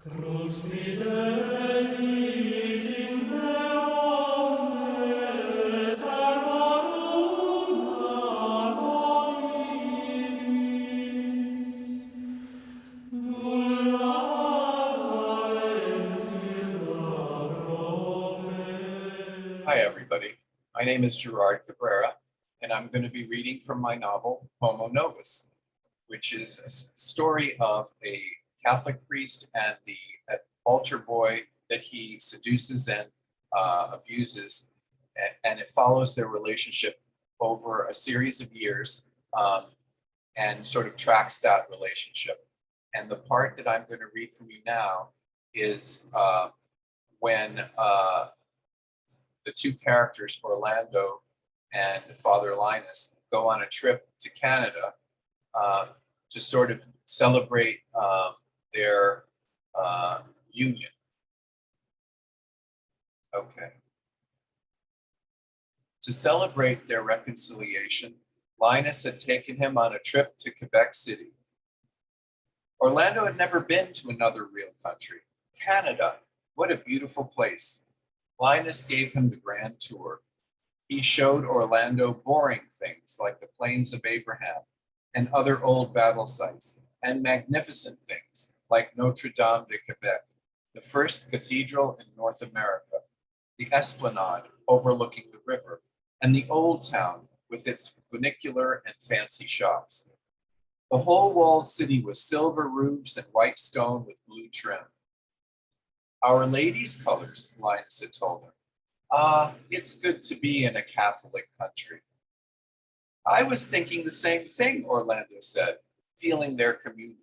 Hi, everybody. My name is Gerard Cabrera, and I'm going to be reading from my novel, Homo Novus, which is a story of a Catholic priest and the altar boy that he seduces and abuses, and it follows their relationship over a series of years and sort of tracks that relationship. And the part that I'm going to read from you now is when the two characters, Orlando and Father Linus, go on a trip to Canada to sort of celebrate their union. Okay. To celebrate their reconciliation, Linus had taken him on a trip to Quebec City. Orlando had never been to another real country. Canada, what a beautiful place. Linus gave him the grand tour. He showed Orlando boring things like the Plains of Abraham and other old battle sites, and magnificent things like Notre Dame de Quebec, the first cathedral in North America, the Esplanade overlooking the river, and the Old Town with its funicular and fancy shops. The whole walled city was silver roofs and white stone with blue trim. Our Lady's colors, Linus had told him. It's good to be in a Catholic country. I was thinking the same thing, Orlando said, feeling their communion.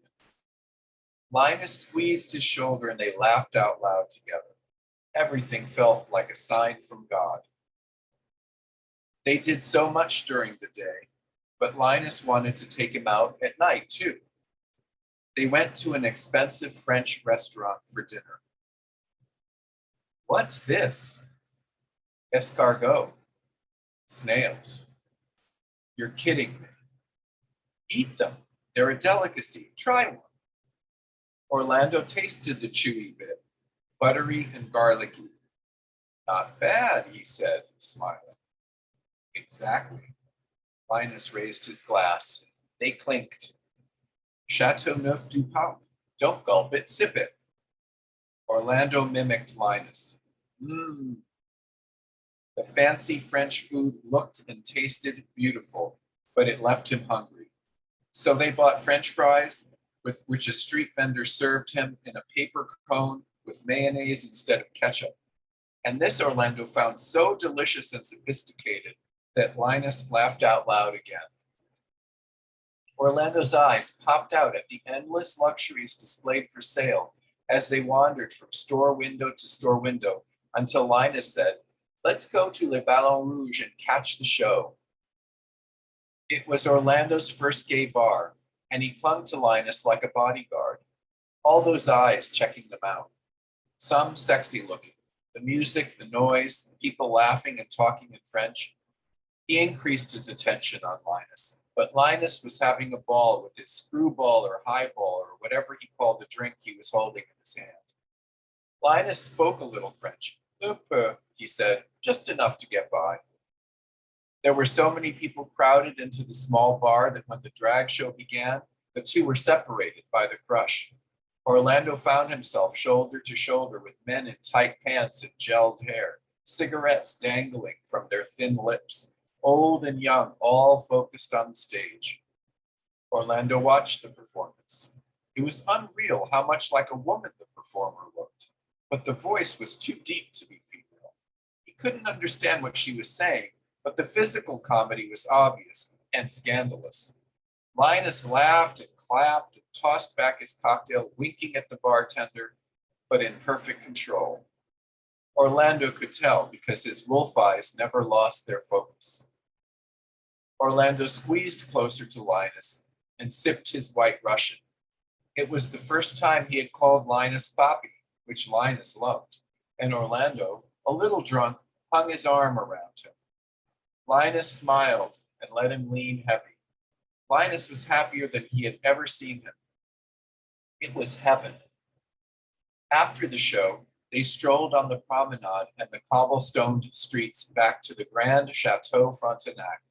Linus squeezed his shoulder and they laughed out loud together. Everything felt like a sign from God. They did so much during the day, but Linus wanted to take him out at night too. They went to an expensive French restaurant for dinner. What's this? Escargot. Snails. You're kidding me. Eat them. They're a delicacy. Try one. Orlando tasted the chewy bit, buttery and garlicky. Not bad, he said, smiling. Exactly. Linus raised his glass. They clinked. Chateauneuf du Pape. Don't gulp it, sip it. Orlando mimicked Linus. The fancy French food looked and tasted beautiful, but it left him hungry. So they bought French fries, with which a street vendor served him in a paper cone with mayonnaise instead of ketchup. And this Orlando found so delicious and sophisticated that Linus laughed out loud again. Orlando's eyes popped out at the endless luxuries displayed for sale as they wandered from store window to store window until Linus said, "Let's go to Le Ballon Rouge and catch the show." It was Orlando's first gay bar, and he clung to Linus like a bodyguard. All those eyes checking them out. Some sexy looking. The music, the noise, people laughing and talking in French. He increased his attention on Linus, but Linus was having a ball with his screwball or highball or whatever he called the drink he was holding in his hand. Linus spoke a little French. Un peu, he said, just enough to get by. There were so many people crowded into the small bar that when the drag show began, the two were separated by the crush. Orlando found himself shoulder to shoulder with men in tight pants and gelled hair, cigarettes dangling from their thin lips, old and young, all focused on the stage. Orlando watched the performance. It was unreal how much like a woman the performer looked, but the voice was too deep to be female. He couldn't understand what she was saying, but the physical comedy was obvious and scandalous. Linus laughed and clapped and tossed back his cocktail, winking at the bartender, but in perfect control. Orlando could tell because his wolf eyes never lost their focus. Orlando squeezed closer to Linus and sipped his white Russian. It was the first time he had called Linus Papi, which Linus loved, and Orlando, a little drunk, hung his arm around him. Linus smiled and let him lean heavy. Linus was happier than he had ever seen him. It was heaven. After the show, they strolled on the promenade and the cobblestoned streets back to the Grand Chateau Frontenac.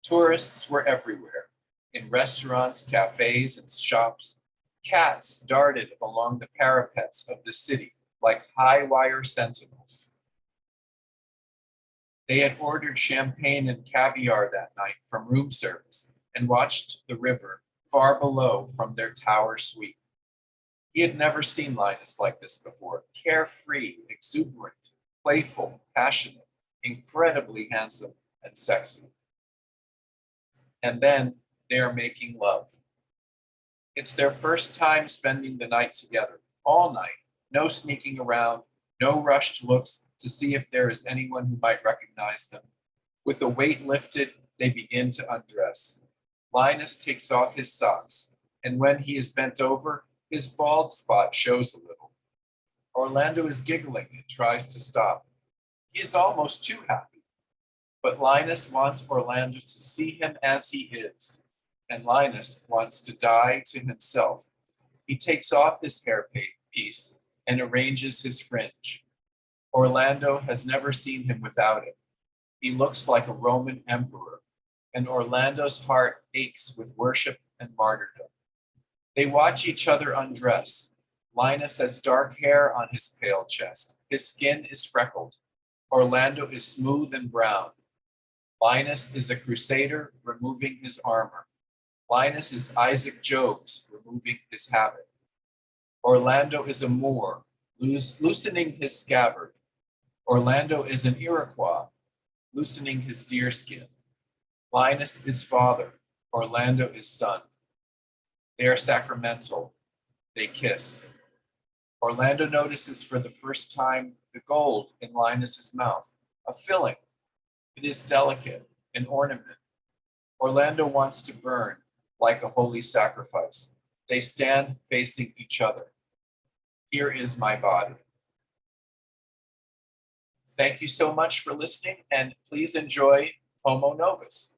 Tourists were everywhere. In restaurants, cafes, and shops, cats darted along the parapets of the city like high wire sentinels. They had ordered champagne and caviar that night from room service and watched the river far below from their tower suite. He had never seen Linus like this before, carefree, exuberant, playful, passionate, incredibly handsome and sexy. And then they are making love. It's their first time spending the night together, all night, no sneaking around, no rushed looks to see if there is anyone who might recognize them. With the weight lifted, they begin to undress. Linus takes off his socks, and when he is bent over, his bald spot shows a little. Orlando is giggling and tries to stop. He is almost too happy. But Linus wants Orlando to see him as he is, and Linus wants to die to himself. He takes off his hairpiece and arranges his fringe. Orlando has never seen him without it. He looks like a Roman emperor, and Orlando's heart aches with worship and martyrdom. They watch each other undress. Linus has dark hair on his pale chest. His skin is freckled. Orlando is smooth and brown. Linus is a crusader removing his armor. Linus is Isaac Jogues removing his habit. Orlando is a Moor loosening his scabbard. Orlando is an Iroquois loosening his deerskin. Linus is father. Orlando is son. They are sacramental. They kiss. Orlando notices for the first time the gold in Linus's mouth, a filling. It is delicate, an ornament. Orlando wants to burn like a holy sacrifice. They stand facing each other. Here is my body. Thank you so much for listening, and please enjoy Homo Novus.